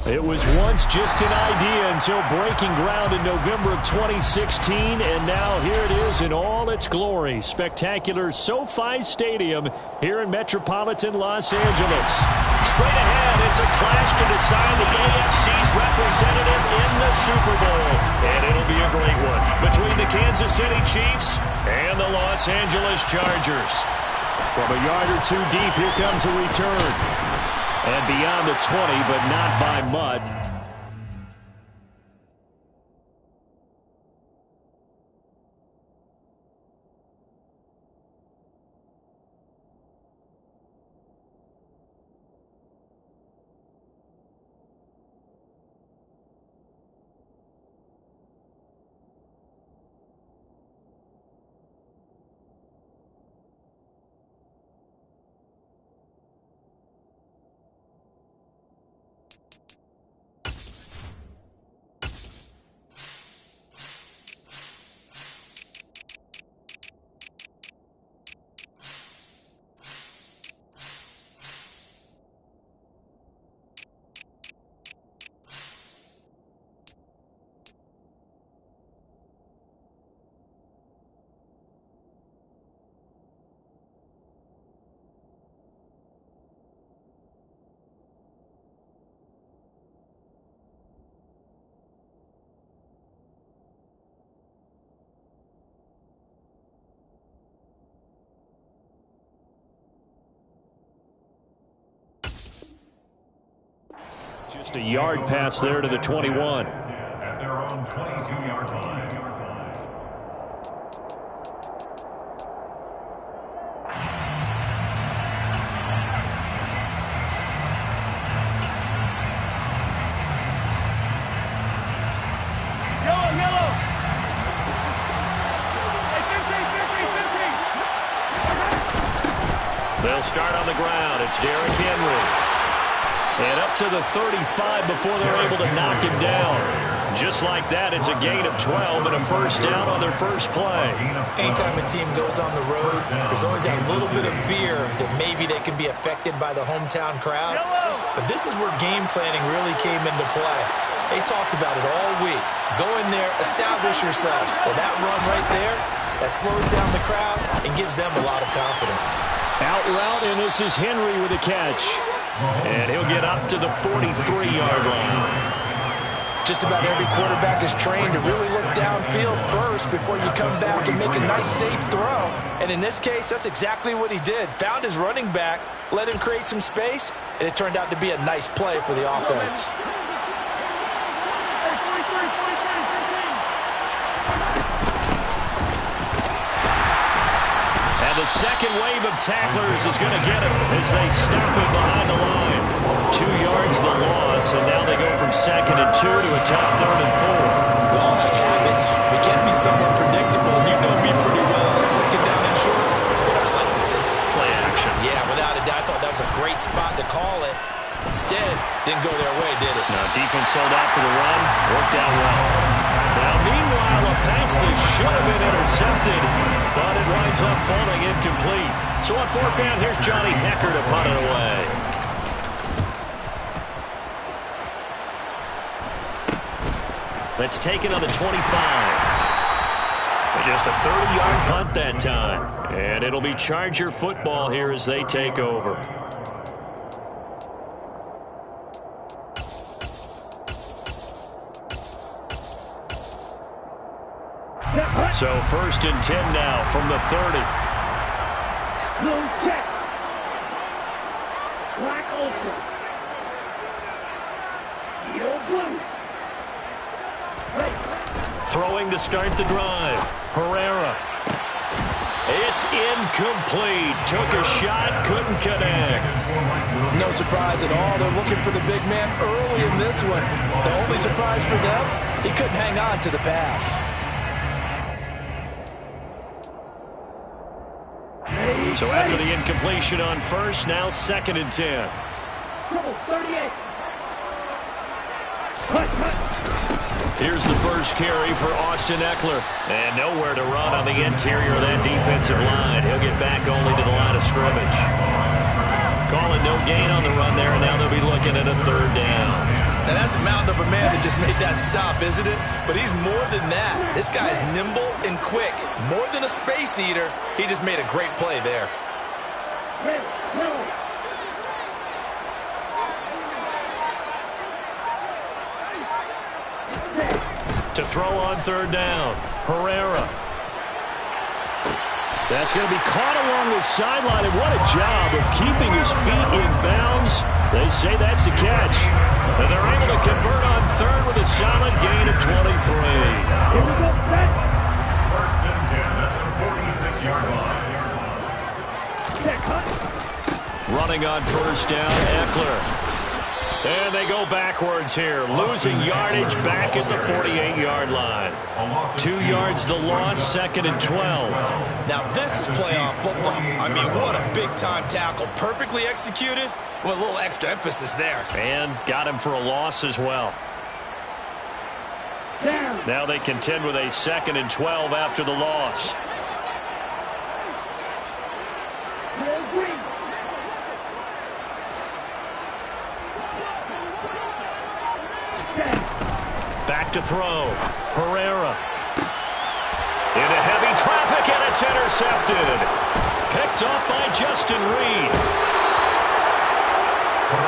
It was once just an idea until breaking ground in November of 2016, and now here it is in all its glory. Spectacular SoFi Stadium here in metropolitan Los Angeles. Straight ahead, it's a clash to decide the AFC's representative in the Super Bowl. And it'll be a great one between the Kansas City Chiefs and the Los Angeles Chargers. From a yard or two deep, here comes a return. And beyond the 20, but not by mud. Just a yard pass there to the 21. At their own 22-yard line. Yellow. Hey, 15. They'll start on the ground. It's Derrick Henry. And up to the 35 before they're able to knock him down. Just like that, it's a gain of 12 and a first down on their first play. Anytime a team goes on the road, there's always that little bit of fear that maybe they can be affected by the hometown crowd. But this is where game planning really came into play. They talked about it all week. Go in there, establish yourselves. Well, that run right there, that slows down the crowd and gives them a lot of confidence. Out route, and this is Henry with a catch. And he'll get up to the 43-yard line. Just about every quarterback is trained to really look downfield first before you come back and make a nice, safe throw. And in this case, that's exactly what he did. Found his running back, let him create some space, and it turned out to be a nice play for the offense. And the second wave of tacklers is going to get him as they stop him behind the line. 2 yards the loss, and now they go from 2nd and 2 to a tough 3rd and 4. We all have habits. We can be somewhat predictable. You know me pretty well on 2nd down and short. What I like to see. Play action. Yeah, without a doubt. I thought that was a great spot to call it. Instead, didn't go their way, did it? Now, defense sold out for the run. Worked out well. Now, meanwhile, a pass that should have been intercepted, but it winds up falling incomplete. So on 4th down, here's Johnny Hekker to punt it away. That's taken on the 25. And just a 30-yard punt that time. And it'll be Charger football here as they take over. So 1st and 10 now from the 30. Check. Black Ultra. Yellow blue. Throwing to start the drive. Herrera. It's incomplete. Took a shot, couldn't connect. No surprise at all. They're looking for the big man early in this one. The only surprise for them, he couldn't hang on to the pass. So after the incompletion on 1st, now 2nd and 10. 38. Here's the first carry for Austin Ekeler. And nowhere to run on the interior of that defensive line. He'll get back only to the line of scrimmage. Calling no gain on the run there, and now they'll be looking at a 3rd down. Now, that's a mountain of a man that just made that stop, isn't it? But he's more than that. This guy is nimble and quick. More than a space eater, he just made a great play there. To throw on third down, Herrera. That's going to be caught along the sideline, and what a job of keeping his feet in bounds. They say that's a catch. And they're able to convert on third with a solid gain of 23. Here we go, set. First and 10 at the 46-yard line. Set, cut. Running on first down, Eckler. And they go backwards here, losing yardage back at the 48-yard line. 2 yards the loss, second and 12. Now, this is playoff football. I mean, what a big-time tackle. Perfectly executed with a little extra emphasis there. And got him for a loss as well. Down. Now they contend with a second and 12 after the loss. Back to throw. Herrera. Into heavy traffic, and it's intercepted. Picked off by Justin Reed.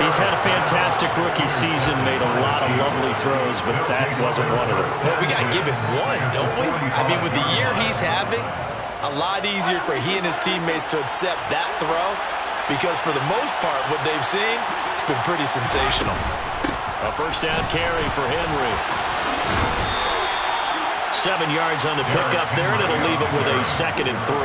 He's had a fantastic rookie season, made a lot of lovely throws, but that wasn't one of them. Well, we got to give him one, don't we? I mean, with the year he's having, a lot easier for he and his teammates to accept that throw because for the most part, what they've seen, it's been pretty sensational. A first down carry for Henry. 7 yards on the pickup there, and it'll leave it with a second and 3.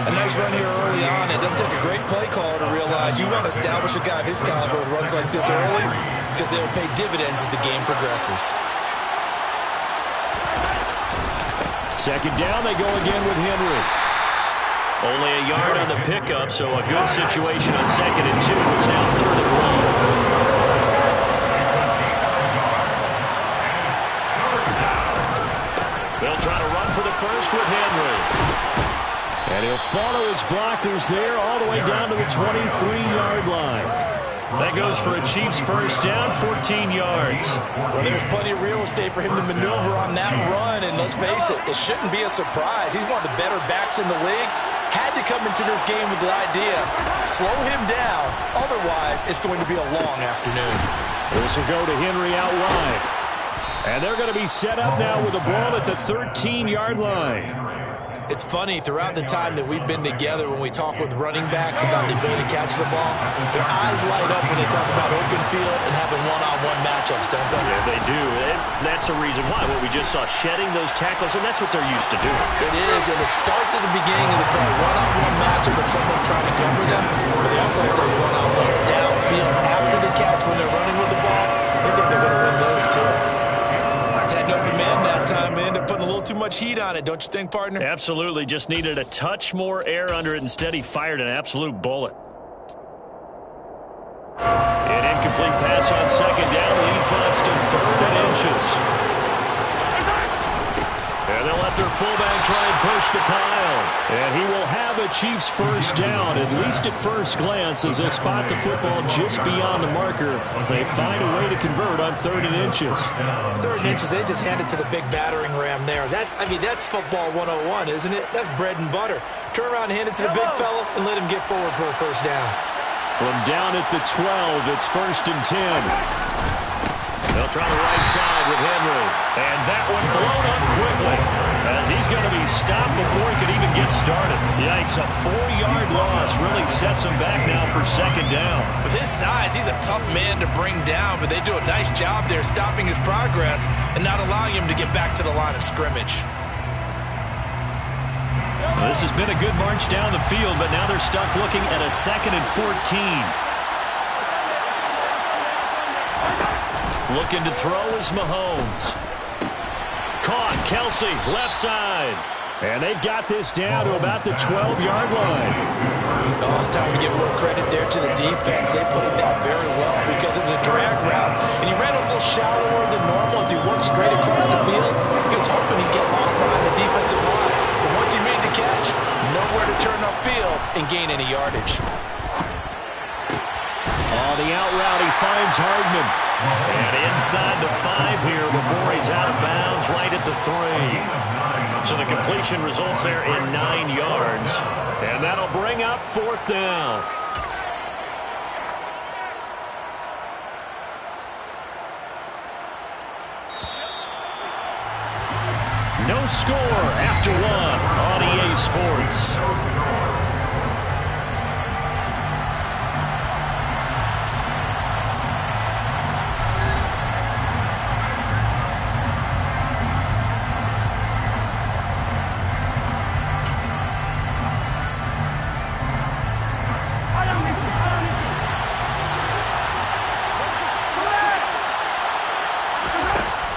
A nice run here early on. It doesn't take a great play caller to realize you want to establish a guy of his caliber with runs like this early because they will pay dividends as the game progresses. Second down, they go again with Henry. Only a yard on the pickup, so a good situation on second and 2. It's now third and 1. They'll try to run for the first with Henry. And he'll follow his blockers there all the way down to the 23-yard line. That goes for a Chiefs first down, 14 yards. Well, there's plenty of real estate for him to maneuver on that run, and let's face it, it shouldn't be a surprise. He's one of the better backs in the league. Had to come into this game with the idea, slow him down, otherwise it's going to be a long afternoon. This will go to Henry out wide. And they're going to be set up now with a ball at the 13-yard line. It's funny, throughout the time that we've been together when we talk with running backs about the ability to catch the ball, their eyes light up when they talk about open field and having one-on-one matchups, don't they? Yeah, they do. And that's the reason why. What we just saw, shedding those tackles, and that's what they're used to doing. It is, and it starts at the beginning of the play. One-on-one matchup with someone trying to cover them, but they also have those one-on-ones downfield after the catch when they're running with the ball. They think they're going to win those too. That open man that time and ended up putting a little too much heat on it, don't you think, partner? Absolutely. Just needed a touch more air under it. Instead, he fired an absolute bullet. An incomplete pass on second down leads us to third and inches. And they'll let their fullback try and push the pile. And he will have a Chiefs first down, at least at first glance, as they'll spot the football just beyond the marker. They find a way to convert on third and inches. Third and inches, they just hand it to the big battering ram there. That's football 101, isn't it? That's bread and butter. Turn around and hand it to the big fella and let him get forward for a first down. From down at the 12, it's first and 10. They'll try the right side with Henry. And that one blown up quickly as he's going to be stopped before he could even get started. Yikes, a 4-yard loss really sets him back now for second down. With his size, he's a tough man to bring down, but they do a nice job there stopping his progress and not allowing him to get back to the line of scrimmage. Well, this has been a good march down the field, but now they're stuck looking at a second and 14. Looking to throw is Mahomes. Caught, Kelsey, left side. And they've got this down to about the 12-yard line. Oh, it's time to give a little credit there to the defense. They played that very well because it was a drag route, and he ran a little shallower than normal as he worked straight across the field. He was hoping he'd get lost behind the defensive line. But once he made the catch, nowhere to turn upfield and gain any yardage. On the out route, he finds Hardman. And inside the 5 here before he's out of bounds right at the 3. So the completion results there in 9 yards. And that'll bring up 4th down. No score after 1 on EA Sports.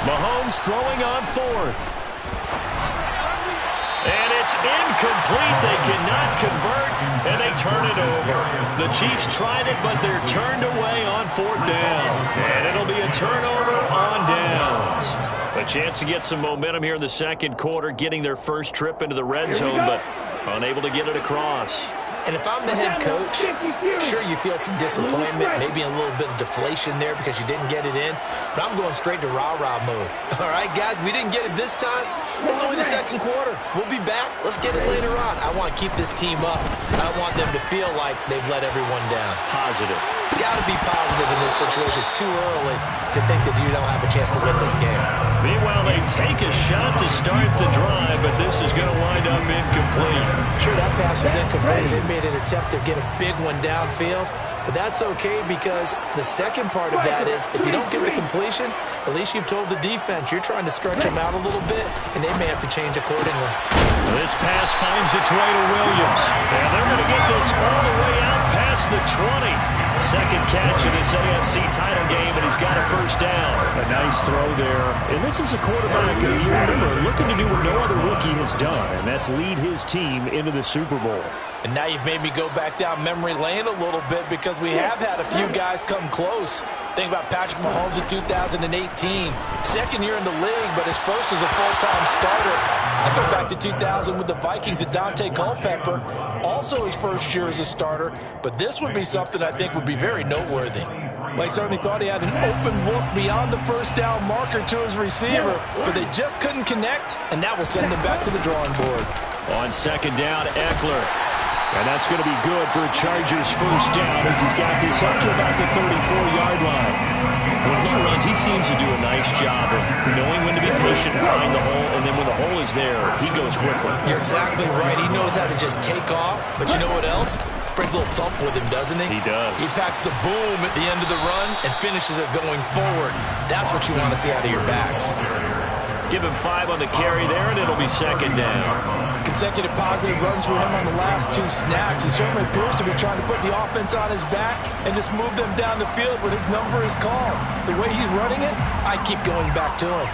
Mahomes throwing on 4th. And it's incomplete. They cannot convert, and they turn it over. The Chiefs tried it, but they're turned away on 4th down. And it'll be a turnover on downs. A chance to get some momentum here in the second quarter, getting their first trip into the red zone, but unable to get it across. And if I'm the head coach, sure, you feel some disappointment, maybe a little bit of deflation there because you didn't get it in, but I'm going straight to rah-rah mode. All right, guys, we didn't get it this time. It's only the second quarter. We'll be back. Let's get it later on. I want to keep this team up. I want them to feel like they've let everyone down. Positive. Got to be positive in this situation. It's too early to think that you don't have a chance to win this game. Meanwhile, they take a shot to start the drive, but this is going to wind up incomplete. Sure, that pass was incomplete. They made an attempt to get a big one downfield, but that's okay because the second part of that is if you don't get the completion, at least you've told the defense you're trying to stretch them out a little bit, and they may have to change accordingly. This pass finds its way to Williams, and they're going to get this all the way out past the 20. Second catch of this AFC title game, and he's got a first down. A nice throw there. And this is a quarterback, you remember, looking to do what no other rookie has done, and that's lead his team into the Super Bowl. And now you've made me go back down memory lane a little bit because we have had a few guys come close. Think about Patrick Mahomes in 2018. Second year in the league, but his first as a full-time starter. I go back to 2000 with the Vikings and Dante Culpepper. Also his first year as a starter. But this would be something I think would be very noteworthy. Well, he certainly thought he had an open look beyond the first down marker to his receiver, but they just couldn't connect, and that will send them back to the drawing board. On second down, Eckler. And that's going to be good for a Chargers first down as he's got this up to about the 34-yard line. When he runs, he seems to do a nice job of knowing when to be patient and find the hole, and then when the hole is there, he goes quickly. You're exactly right. He knows how to just take off, but you know what else? Brings a little thump with him, doesn't he? He does. He packs the boom at the end of the run and finishes it going forward. That's what you want to see out of your backs. Give him 5 on the carry there, and it'll be second down. Consecutive positive runs for him on the last 2 snaps. He certainly appears to be trying to put the offense on his back and just move them down the field when his number is called. The way he's running it, I keep going back to him.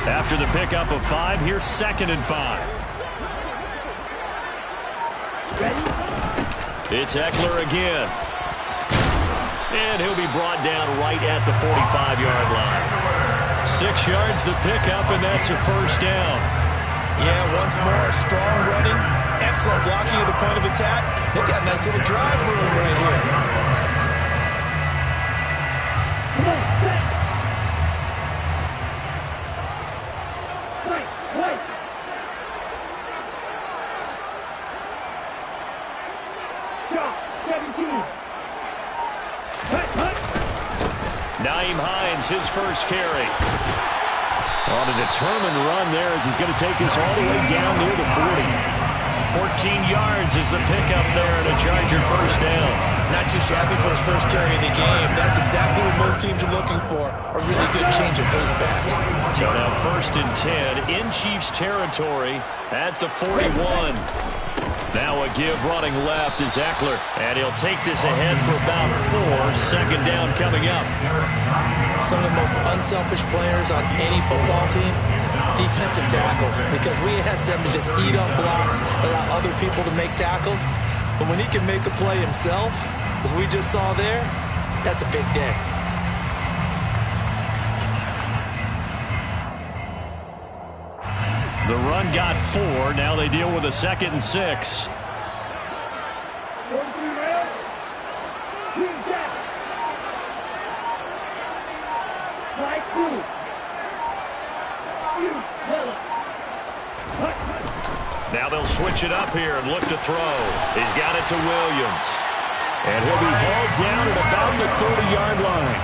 After the pickup of 5, here's 2nd and 5. It's Eckler again. And he'll be brought down right at the 45-yard line. 6 yards the pickup, and that's a first down. Yeah, once more, strong running, excellent blocking at the point of attack. They've got a nice little drive room right here. Nyheim Hines, his first carry. On a determined run there as he's going to take this all the way down near the 40. 14 yards is the pickup there and a Charger first down. Not too shabby for his first carry of the game. That's exactly what most teams are looking for. A really good change of pace back. So now 1st and 10 in Chiefs territory at the 41. Now a give running left is Eckler, and he'll take this ahead for about 4. Second down coming up. Some of the most unselfish players on any football team, defensive tackles, because we ask them to just eat up blocks, allow other people to make tackles. But when he can make a play himself, as we just saw there, that's a big day. The run got 4. Now they deal with a 2nd and 6. Now they'll switch it up here and look to throw. He's got it to Williams. And he'll be hauled down at about the 30-yard line.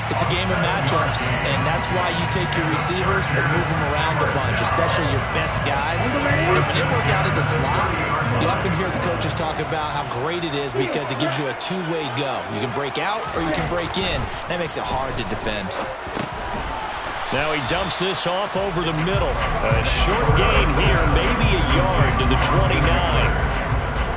It's a game of matchups, and that's why you take your receivers and move them around a bunch, especially your best guys. And when they work out of the slot, you often hear the coaches talk about how great it is because it gives you a two-way go. You can break out or you can break in. That makes it hard to defend. Now he dumps this off over the middle. A short gain here, maybe a yard to the 29.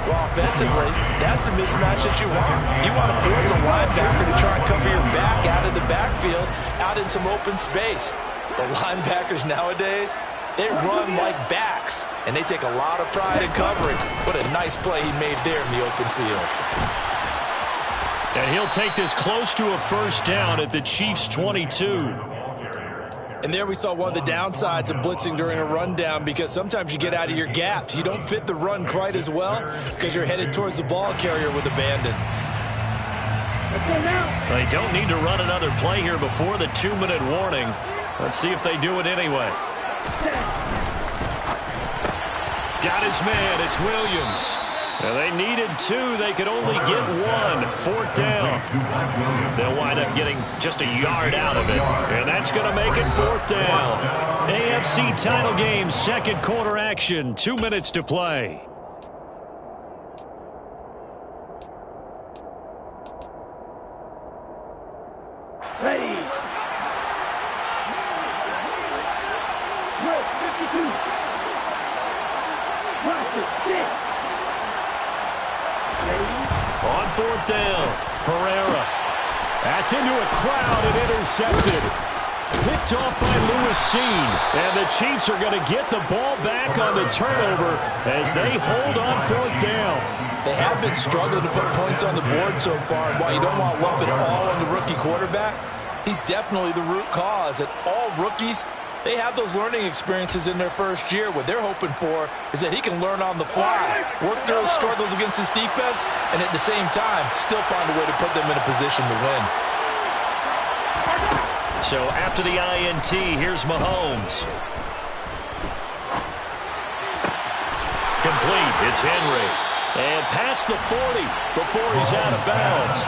Well, offensively, that's the mismatch that you want. You want to force a linebacker to try and cover your back out of the backfield, out in some open space. The linebackers nowadays, they run like backs, and they take a lot of pride in covering. What a nice play he made there in the open field. And he'll take this close to a first down at the Chiefs' 22. And there we saw one of the downsides of blitzing during a rundown because sometimes you get out of your gaps. You don't fit the run quite as well because you're headed towards the ball carrier with abandon. They don't need to run another play here before the 2-minute warning. Let's see if they do it anyway. Got his man. It's Williams. Now they needed 2. They could only get 1. 4th down. They'll wind up getting just a yard out of it. And that's going to make it 4th down. AFC title game, 2nd quarter action. 2 minutes to play. Ready. Drill 52. Practice 6. On 4th down, Herrera. That's into a crowd and intercepted. Picked off by Lewis Cine. And the Chiefs are going to get the ball back on the turnover as they hold on 4th down. They have been struggling to put points on the board so far. While you don't want to lump it all on the rookie quarterback, he's definitely the root cause. And all rookies, they have those learning experiences in their first year. What they're hoping for is that he can learn on the fly, work through his struggles against his defense, and at the same time, still find a way to put them in a position to win. So after the INT, here's Mahomes. Complete. It's Henry. And past the 40 before he's out of bounds.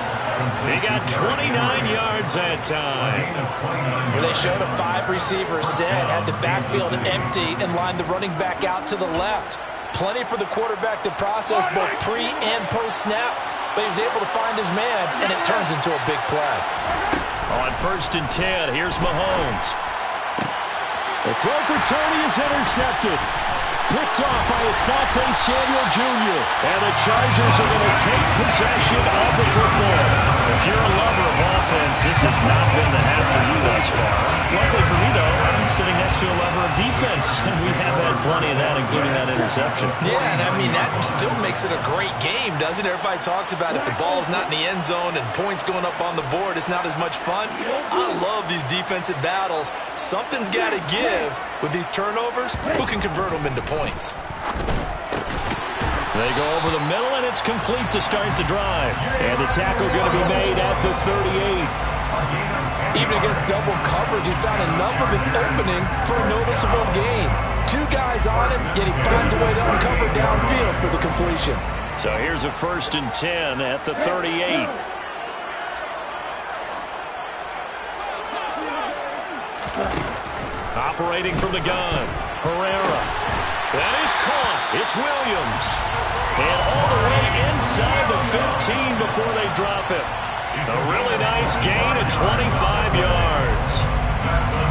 He got 29 yards that time. Where they showed a 5-receiver set, had the backfield empty, and lined the running back out to the left. Plenty for the quarterback to process both pre- and post-snap, but he was able to find his man, and it turns into a big play. On 1st and 10, here's Mahomes. The throw for Tony is intercepted. Picked off by Asante Samuel Jr. And the Chargers are going to take possession of the football. If you're a lover of offense, this has not been the half for you thus far. Luckily for me, though, I'm sitting next to a lover of defense, and we have had plenty of that, including that interception. Yeah, and I mean, that still makes it a great game, doesn't it? Everybody talks about if the ball's not in the end zone and points going up on the board, it's not as much fun. I love these defensive battles. Something's got to give with these turnovers. Who can convert them into points? They go over the middle, and it's complete to start the drive. And the tackle going to be made at the 38. Even against double coverage, he found enough of an opening for a noticeable gain. 2 guys on him, yet he finds a way to uncover downfield for the completion. So here's a 1st and 10 at the 38. Operating from the gun, Herrera. That is caught. It's Williams. And all the way inside the 15 before they drop it. A really nice gain of 25 yards.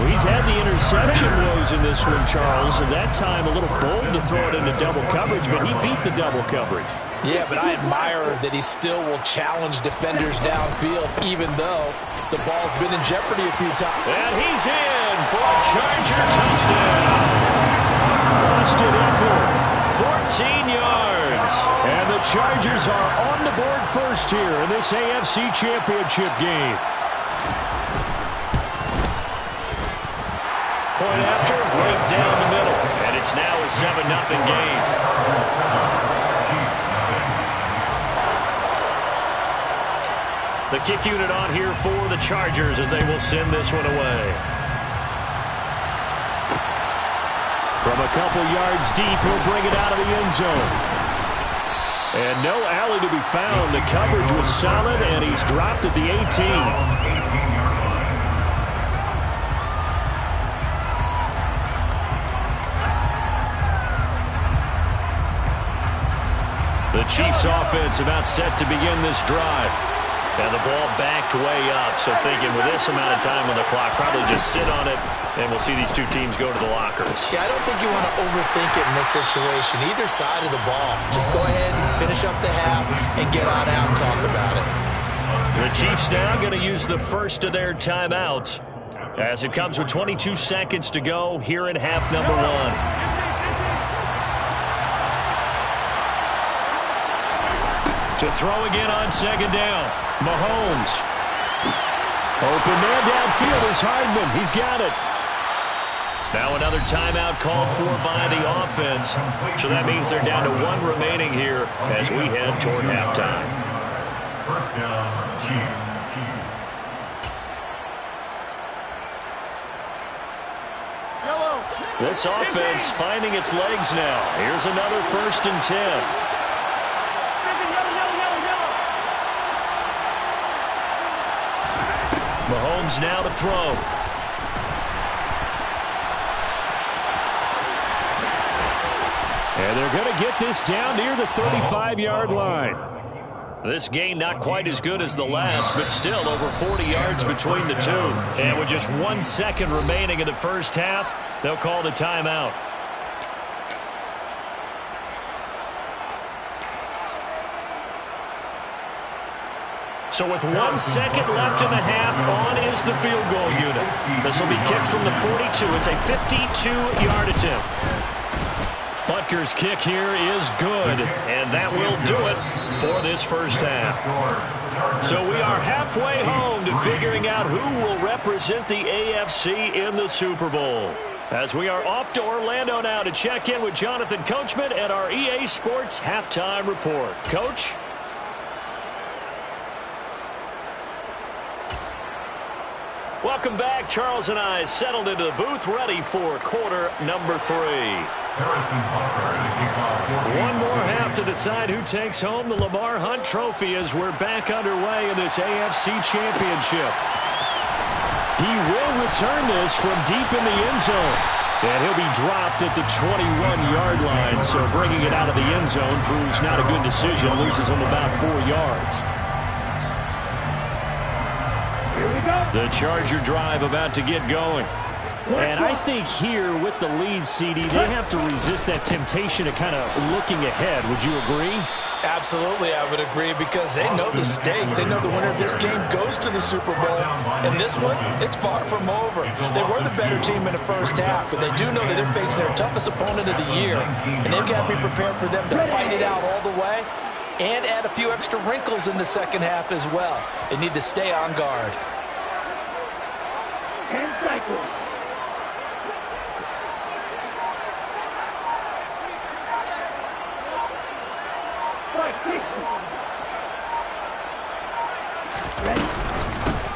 He's had the interception woes in this one, Charles, and that time a little bold to throw it into double coverage, but he beat the double coverage. Yeah, but I admire that he still will challenge defenders downfield, even though the ball's been in jeopardy a few times. And he's in for a Charger touchdown. Austin Eckler, 14 yards. And the Chargers are on the board first here in this AFC Championship game. Point after, right down the middle. It's now a 7-0 game. The kick unit on here for the Chargers as they will send this one away. From a couple yards deep, he'll bring it out of the end zone. And no alley to be found. The coverage was solid, and he's dropped at the 18. The Chiefs offense about set to begin this drive. And the ball backed way up, so thinking with this amount of time on the clock, probably just sit on it, and we'll see these two teams go to the lockers. Yeah, I don't think you want to overthink it in this situation, either side of the ball. Just go ahead and finish up the half and get on out and talk about it. The Chiefs now going to use the first of their timeouts as it comes with 22 seconds to go here in half number one. To throw again on second down. Mahomes. Open man downfield is Hardman. He's got it. Now another timeout called for by the offense. So that means they're down to one remaining here as we head toward halftime. First down, Chiefs. This offense finding its legs now. Here's another 1st and 10. Mahomes now to throw. And they're going to get this down near the 35-yard line. This gain not quite as good as the last, but still over 40 yards between the two. And with just 1 second remaining in the first half, they'll call the timeout. So with 1 second left in the half, on is the field goal unit. This will be kicked from the 42. It's a 52-yard attempt. Butker's kick here is good, and that will do it for this first half. So we are halfway home to figuring out who will represent the AFC in the Super Bowl. As we are off to Orlando now to check in with Jonathan Coachman and our EA Sports Halftime Report. Coach? Welcome back. Charles and I settled into the booth ready for quarter number 3. One more half to decide who takes home the Lamar Hunt Trophy as we're back underway in this AFC Championship. He will return this from deep in the end zone. And he'll be dropped at the 21-yard line, so bringing it out of the end zone proves not a good decision. Loses him about 4 yards. The Charger drive about to get going. And I think here with the lead, CD, they have to resist that temptation of kind of looking ahead. Would you agree? Absolutely, I would agree, because they know the stakes. They know the winner of this game goes to the Super Bowl. And this one, it's far from over. They were the better team in the first half, but they do know that they're facing their toughest opponent of the year. And they've got to be prepared for them to fight it out all the way and add a few extra wrinkles in the second half as well. They need to stay on guard. And cycle.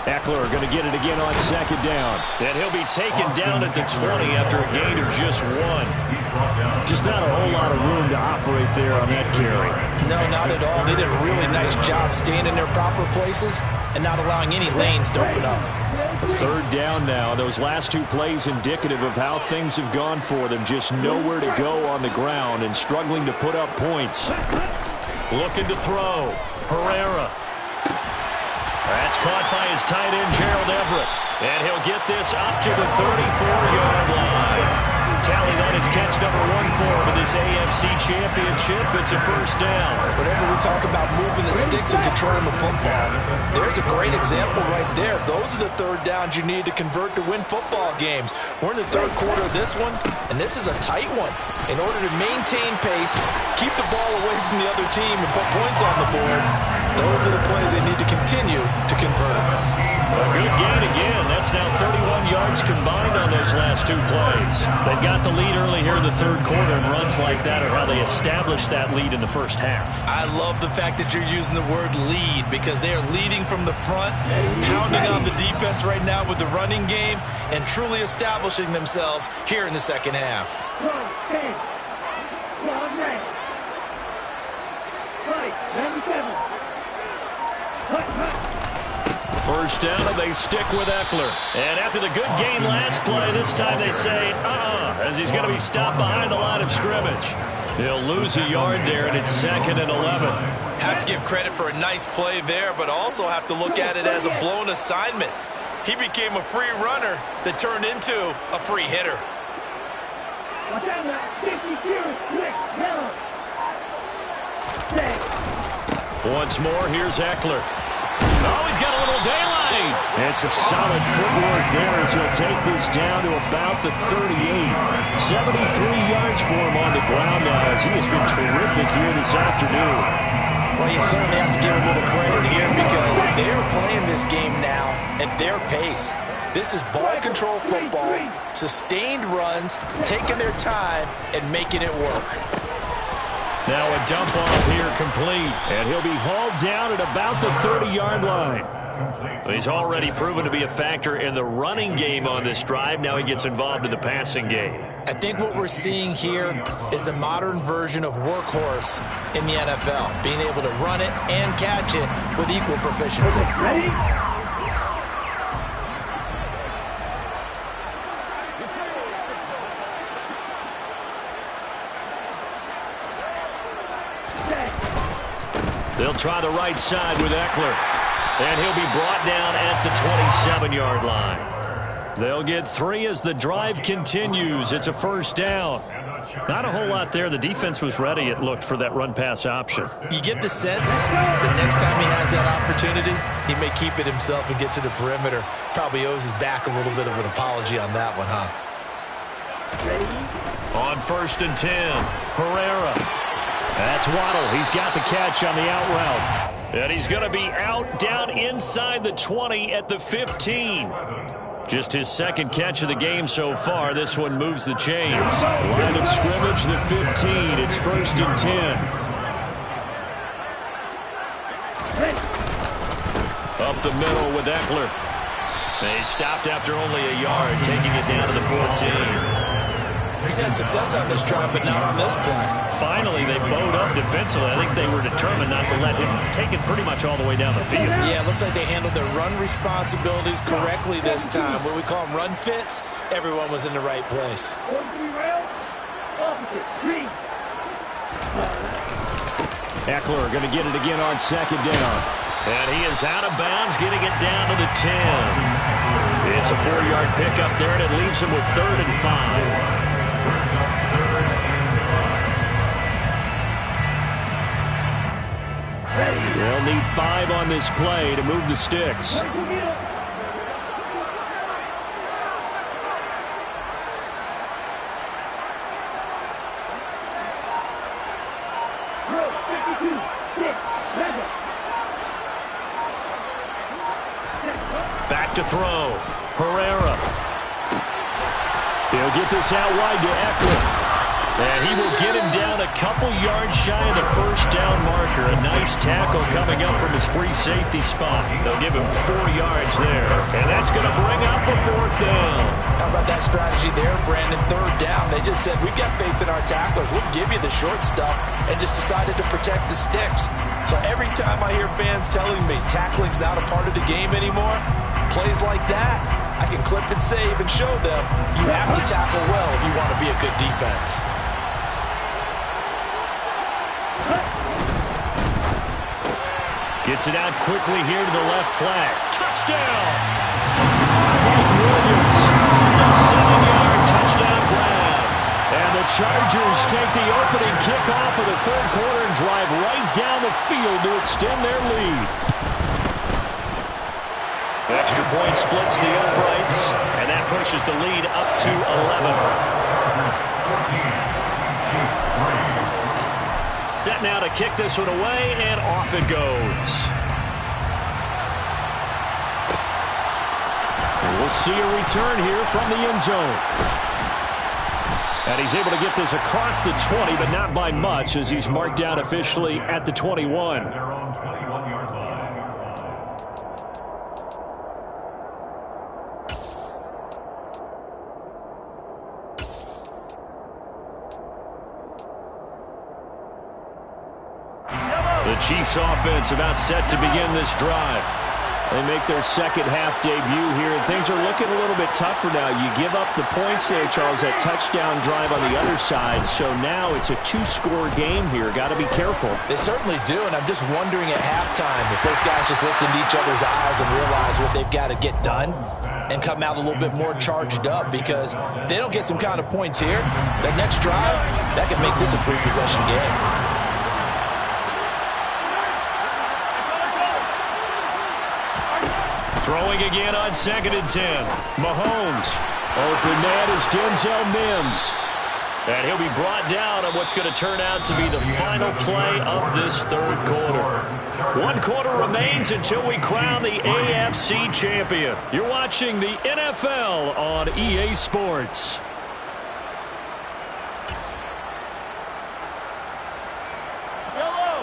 Eckler going to get it again on second down. And he'll be taken down at the 20 after a gain of just 1. Just not a whole lot of room to operate there on that carry. No, not at all. They did a really nice job staying in their proper places and not allowing any lanes to open up. A third down now. Those last 2 plays indicative of how things have gone for them. Just nowhere to go on the ground and struggling to put up points. Looking to throw. Herrera. That's caught by his tight end, Gerald Everett. And he'll get this up to the 34-yard line. Tally that is catch number 1 for him in this AFC Championship. It's a first down. Whenever we talk about moving the sticks and controlling the football, there's a great example right there. Those are the third downs you need to convert to win football games. We're in the third quarter of this one, and this is a tight one. In order to maintain pace, keep the ball away from the other team, and put points on the board, those are the plays they need to continue to convert. A good gain again. That's now 31 yards combined on those last two plays. They've got the lead early here in the third quarter, and runs like that are how they established that lead in the first half. I love the fact that you're using the word lead because they are leading from the front, pounding on the defense right now with the running game, and truly establishing themselves here in the second half. First down, and they stick with Eckler. And after the good gain last play, this time they say, as he's going to be stopped behind the line of scrimmage. He'll lose a yard there, and it's 2nd and 11. Have to give credit for a nice play there, but also have to look at it as a blown assignment. He became a free runner that turned into a free hitter. Once more, here's Eckler. Oh, he's got a little daylight. And some solid footwork there as he'll take this down to about the 38. 73 yards for him on the ground now as he has been terrific here this afternoon. Well, you certainly have to give a little credit here because they're playing this game now at their pace. This is ball control football, sustained runs, taking their time, and making it work. Now a dump off here complete, and he'll be hauled down at about the 30-yard line. He's already proven to be a factor in the running game on this drive. Now he gets involved in the passing game. I think what we're seeing here is the modern version of workhorse in the NFL, being able to run it and catch it with equal proficiency. Ready? They'll try the right side with Eckler. And he'll be brought down at the 27-yard line. They'll get 3 as the drive continues. It's a first down. Not a whole lot there. The defense was ready, it looked, for that run-pass option. You get the sense that next time he has that opportunity, he may keep it himself and get to the perimeter. Probably owes his back a little bit of an apology on that one, huh? On 1st and 10, Herrera. That's Waddle. He's got the catch on the out route. And he's going to be out down inside the 20 at the 15. Just his second catch of the game so far. This one moves the chains. Line of scrimmage, the 15. It's 1st and 10. Up the middle with Eckler. They stopped after only a yard, taking it down to the 14. He's had success on this drive, but not on this play. Finally, they bowed up defensively. I think they were determined not to let him take it pretty much all the way down the field. Yeah, it looks like they handled their run responsibilities correctly this time. What we call them run fits, everyone was in the right place. Eckler going to get it again on 2nd down. And he is out of bounds, getting it down to the 10. It's a 4-yard pickup there, and it leaves him with 3rd and 5. They'll need 5 on this play to move the sticks. Back to throw. Herrera. He'll get this out wide to Eckler. And he will get him down a couple yards shy of the first down marker. A nice tackle coming up from his free safety spot. They'll give him 4 yards there. And that's going to bring up a 4th down. How about that strategy there, Brandon? 3rd down. They just said, we've got faith in our tacklers. We'll give you the short stuff, and just decided to protect the sticks. So every time I hear fans telling me tackling's not a part of the game anymore, plays like that, I can clip and save and show them you have to tackle well if you want to be a good defense. Gets it out quickly here to the left flag. Touchdown! Mike Williams, a 7-yard touchdown grab. And the Chargers take the opening kickoff of the third quarter and drive right down the field to extend their lead. Extra point splits the uprights, and that pushes the lead up to 11. Set now to kick this one away, and off it goes. And we'll see a return here from the end zone. And he's able to get this across the 20, but not by much, as he's marked down officially at the 21. Their own 21-yard line. The Chiefs offense about set to begin this drive. They make their second half debut here, and things are looking a little bit tougher now. You give up the points there, Charles, that touchdown drive on the other side. So now it's a two-score game here. Got to be careful. They certainly do, and I'm just wondering at halftime if those guys just looked into each other's eyes and realize what they've got to get done and come out a little bit more charged up, because if they don't get some kind of points here, that next drive, that could make this a three-possession game. Throwing again on 2nd and 10. Mahomes. Open man is Denzel Mims. And he'll be brought down on what's going to turn out to be the final play of this third quarter. 1 quarter remains until we crown the AFC champion. You're watching the NFL on EA Sports.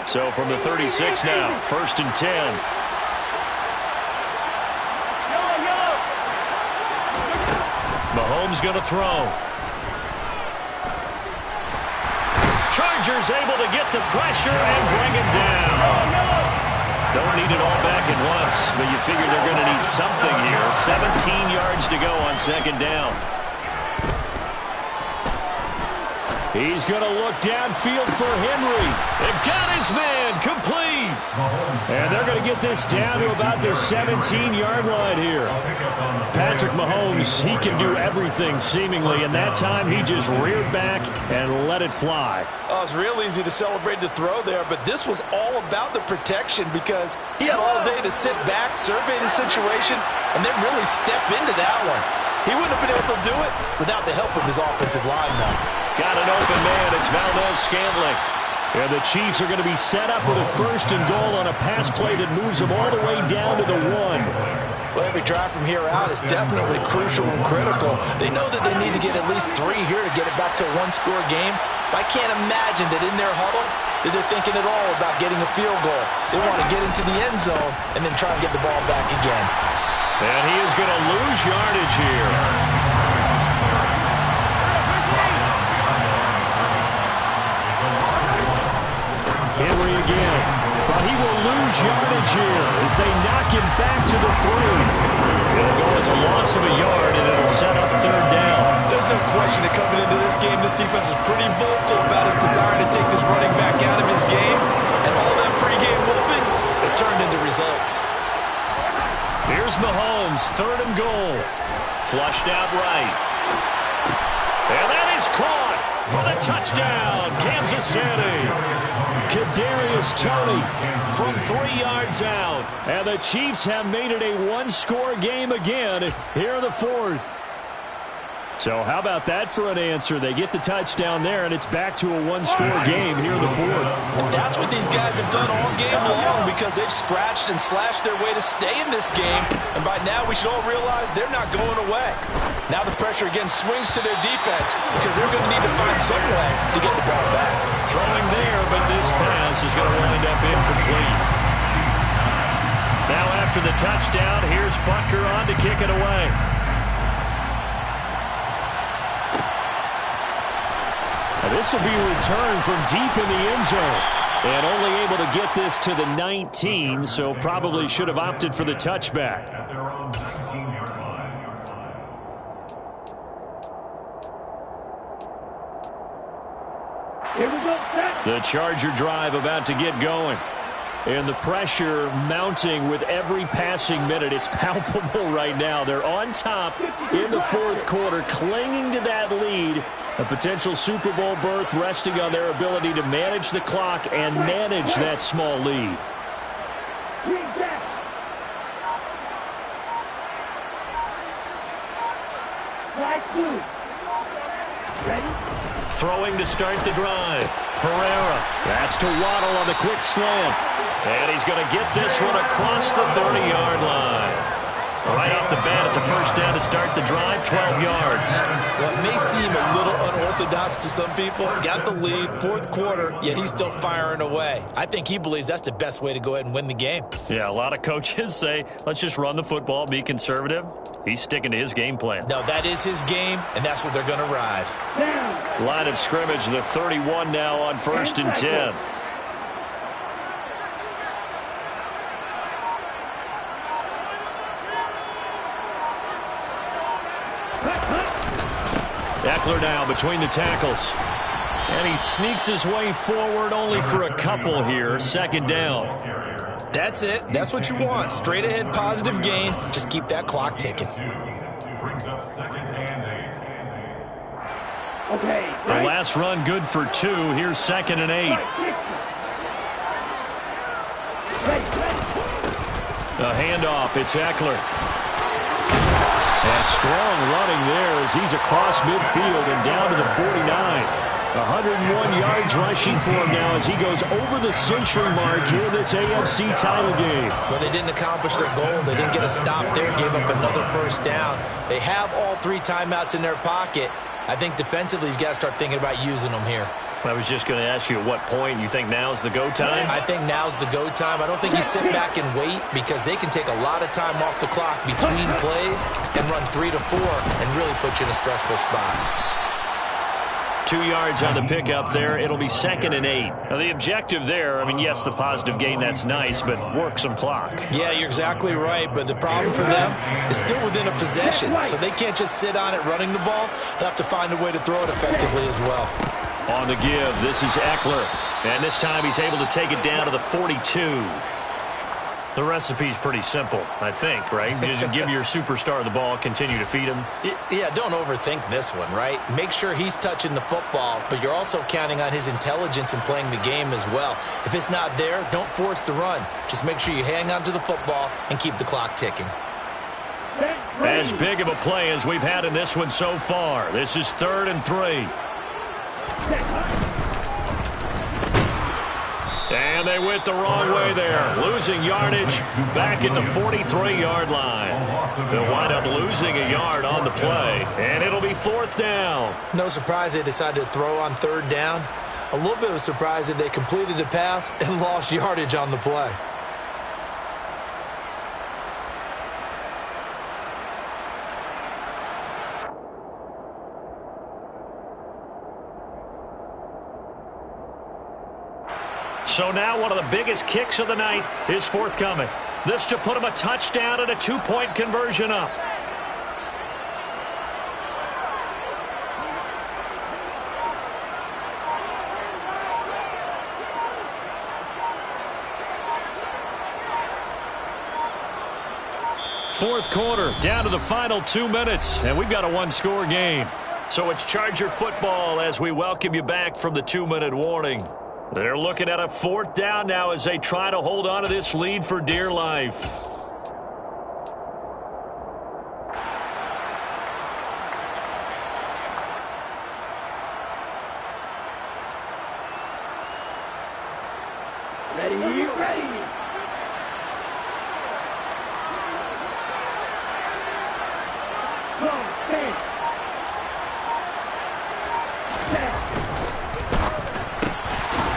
So from the 36 now, 1st and 10. Mahomes going to throw. Chargers able to get the pressure and bring him down. Don't need it all back at once, but you figure they're going to need something here. 17 yards to go on 2nd down. He's going to look downfield for Henry. They got his man complete. And they're going to get this down to about the 17-yard line here. Patrick Mahomes, he can do everything seemingly, and that time he just reared back and let it fly. Oh, it's real easy to celebrate the throw there, but this was all about the protection, because he had all day to sit back, survey the situation, and then really step into that one. He wouldn't have been able to do it without the help of his offensive line, though. Got an open man. It's Valdez-Scantling. And the Chiefs are going to be set up with a 1st and goal on a pass play that moves them all the way down to the 1. Well, every drive from here out is definitely crucial and critical. They know that they need to get at least 3 here to get it back to a one-score game. But I can't imagine that in their huddle that they're thinking at all about getting a field goal. They want to get into the end zone and then try and get the ball back again. And he is going to lose yardage here. Henry again. But he will lose yardage here as they knock him back to the 3. It'll go as a loss of a yard, and it'll set up 3rd down. There's no question that coming into this game, this defense is pretty vocal about his desire to take this running back out of his game. And all that pregame whooping has turned into results. Here's Mahomes, 3rd and goal. Flushed out right. And that is caught for the touchdown, Kansas City. Kadarius Toney from 3 yards out. And the Chiefs have made it a one-score game again here in the 4th. So how about that for an answer? They get the touchdown there, and it's back to a one-score game here in the 4th. And that's what these guys have done all game long, because they've scratched and slashed their way to stay in this game. And by now, we should all realize they're not going away. Now the pressure again swings to their defense, because they're going to need to find some way to get the ball back. Throwing there, but this pass is going to wind up incomplete. Now after the touchdown, here's Butker on to kick it away. This will be returned from deep in the end zone. And only able to get this to the 19, so probably should have opted for the touchback. At their own 19-yard line. Here we go, set. The Charger drive about to get going. And the pressure mounting with every passing minute. It's palpable right now. They're on top in the 4th quarter, clinging to that lead. A potential Super Bowl berth resting on their ability to manage the clock and manage that small lead. Throwing to start the drive. Herrera. That's to Waddle on the quick slant. And he's going to get this one across the 30-yard line. Right off the bat, it's a first down to start the drive, 12 yards. Well, it may seem a little unorthodox to some people. Got the lead, fourth quarter, yet he's still firing away. I think he believes that's the best way to go ahead and win the game. Yeah, a lot of coaches say, let's just run the football, be conservative. He's sticking to his game plan. No, that is his game, and that's what they're going to ride. Line of scrimmage, the 31 now on 1st and 10. Eckler now between the tackles. And he sneaks his way forward only for a couple here. Second down. That's it. That's what you want. Straight ahead positive gain. Just keep that clock ticking. Okay. The last run good for 2. Here's 2nd and 8. A handoff. It's Eckler. And strong running there as he's across midfield and down to the 49. 101 yards rushing for him now as he goes over the century mark here in this AFC title game. Well, they didn't accomplish their goal. They didn't get a stop there, gave up another first down. They have all 3 timeouts in their pocket. I think defensively you've got to start thinking about using them here. I was just going to ask you at what point you think now's the go time? I think now's the go time. I don't think you sit back and wait because they can take a lot of time off the clock between plays and run 3 to 4 and really put you in a stressful spot. 2 yards on the pickup there. It'll be 2nd and 8. Now, the objective there, I mean, yes, the positive gain, that's nice, but work some clock. Yeah, you're exactly right, but the problem for them is still within a possession, so they can't just sit on it running the ball. They'll have to find a way to throw it effectively as well. On the give, this is Eckler, and this time he's able to take it down to the 42. The recipe's pretty simple, I think, right? You just give your superstar the ball, continue to feed him. Yeah, don't overthink this one, right? Make sure he's touching the football, but you're also counting on his intelligence in playing the game as well. If it's not there, don't force the run. Just make sure you hang on to the football and keep the clock ticking. As big of a play as we've had in this one so far. This is 3rd and 3. And they went the wrong way there. Losing yardage back at the 43-yard line. They'll wind up losing a yard on the play. And it'll be 4th down. No surprise they decided to throw on 3rd down. A little bit of a surprise that they completed the pass and lost yardage on the play. So now one of the biggest kicks of the night is forthcoming. This to put him a touchdown and a 2-point conversion up. Fourth quarter, down to the final 2 minutes, and we've got a 1-score game. So it's Charger football as we welcome you back from the 2-minute warning. They're looking at a 4th down now as they try to hold on to this lead for dear life. Ready, ready. Go, stand.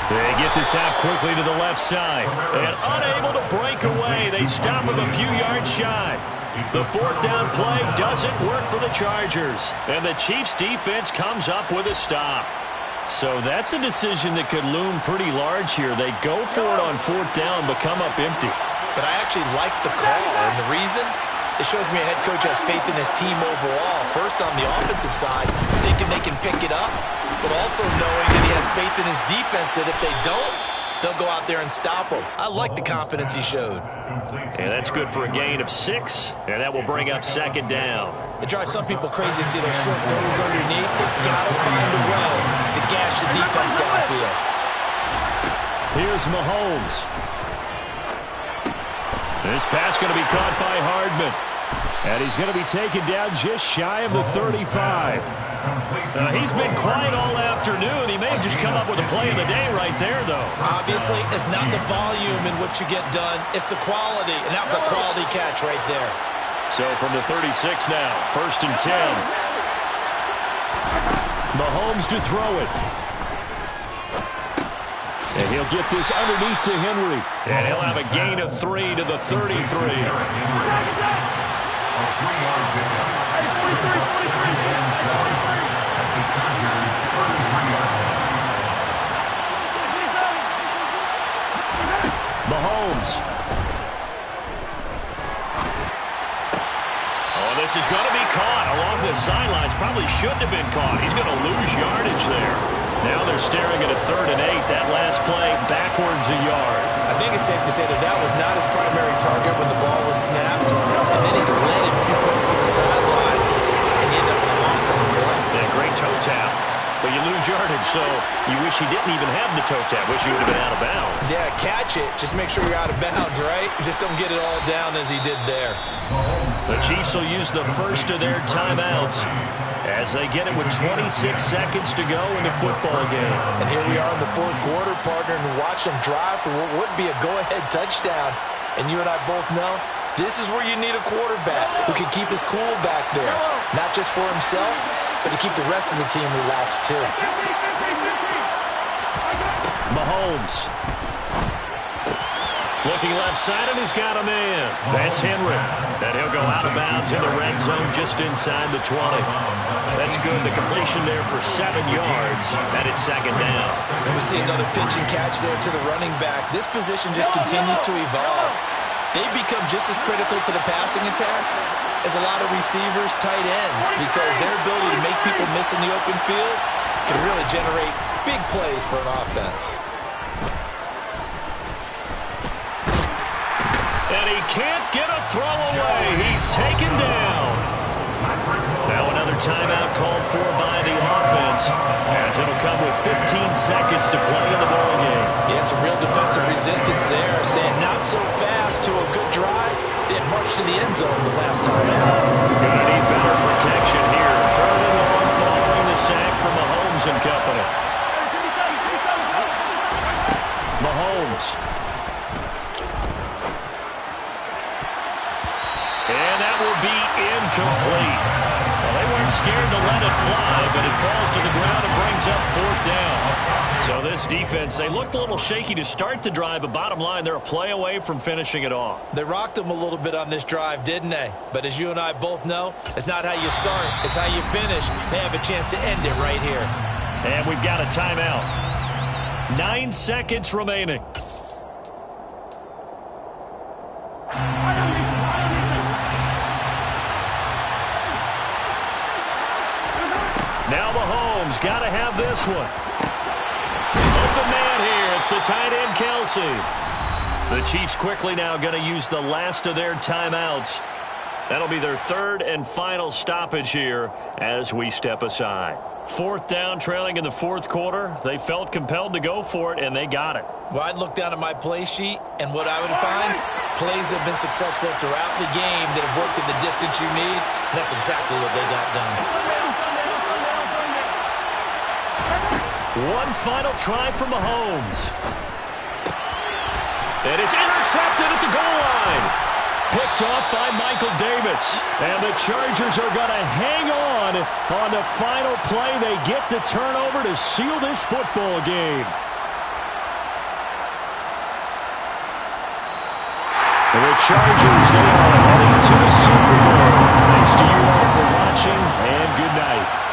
They get this out quickly to the left side. And unable to break away. They stop him a few yards shy. The 4th down play doesn't work for the Chargers. And the Chiefs defense comes up with a stop. So that's a decision that could loom pretty large here. They go for it on 4th down but come up empty. But I actually like the call, and the reason? It shows me a head coach has faith in his team overall. First on the offensive side, thinking they can pick it up, but also knowing that he has faith in his defense that if they don't, they'll go out there and stop them. I like the confidence he showed. And that's good for a gain of 6, and that will bring up 2nd down. It drives some people crazy to see those short throws underneath. They've got to find a way to gash the defense downfield. Here's Mahomes. This pass going to be caught by Hardman. And he's going to be taken down just shy of the 35. He's been quiet all afternoon. He may have just come up with a play of the day right there, though. Obviously, it's not the volume in which you get done. It's the quality, and that was a quality catch right there. So from the 36 now, 1st and 10. Mahomes to throw it. And he'll get this underneath to Henry. And he'll have a gain of 3 to the 33. Mahomes. Oh, this is going to be caught along the sidelines. Probably shouldn't have been caught. He's going to lose yardage there. Now they're staring at a 3rd and 8. That last play backwards a yard. I think it's safe to say that that was not his primary target when the ball was snapped. And then he led him too close to the sideline. And he ended up with a loss on the play. Yeah, great toe tap. But you lose yardage, so you wish he didn't even have the toe tap. Wish he would have been out of bounds. Yeah, catch it. Just make sure you're out of bounds, right? Just don't get it all down as he did there. The Chiefs will use the first of their timeouts as they get it with 26 seconds to go in the football game. And here we are in the 4th quarter, partner, and watch them drive for what would be a go-ahead touchdown. And you and I both know this is where you need a quarterback who can keep his cool back there. Not just for himself, but to keep the rest of the team relaxed too. Mahomes. Looking left side, and he's got a man. That's Henry. And he'll go out of bounds in the red zone just inside the 20. That's good. The completion there for 7 yards. And it's 2nd down. And we see another pitch and catch there to the running back. This position just continues to evolve. They become just as critical to the passing attack as a lot of receivers, tight ends, because their ability to make people miss in the open field can really generate big plays for an offense. And he can't get a throw away. He's taken down. Now another timeout called for by the offense, as it'll come with 15 seconds to play in the ballgame. Yeah, some real defensive resistance there, saying not so fast to a good drive. They had marched to the end zone the last time out. Gonna need better protection here. 3rd and long following the sack from Mahomes and company. Mahomes. And that will be incomplete. Well, they weren't scared to let it fly, but it falls to the ground and brings up 4th down. So this defense, they looked a little shaky to start the drive, but bottom line, they're a play away from finishing it off. They rocked them a little bit on this drive, didn't they? But as you and I both know, it's not how you start, it's how you finish. They have a chance to end it right here. And we've got a timeout. 9 seconds remaining. Now Mahomes got to have this one. Open man here. It's the tight end, Kelce. The Chiefs quickly now going to use the last of their timeouts. That'll be their 3rd and final stoppage here as we step aside. 4th down, trailing in the 4th quarter. They felt compelled to go for it, and they got it. Well, I'd look down at my play sheet, and what I would find, plays have been successful throughout the game that have worked in the distance you need, and that's exactly what they got done. One final try for Mahomes. And it's intercepted at the goal line. Picked off by Michael Davis. And the Chargers are going to hang on the final play. They get the turnover to seal this football game. The Chargers, they are heading to the Super Bowl. Thanks to you all for watching, and good night.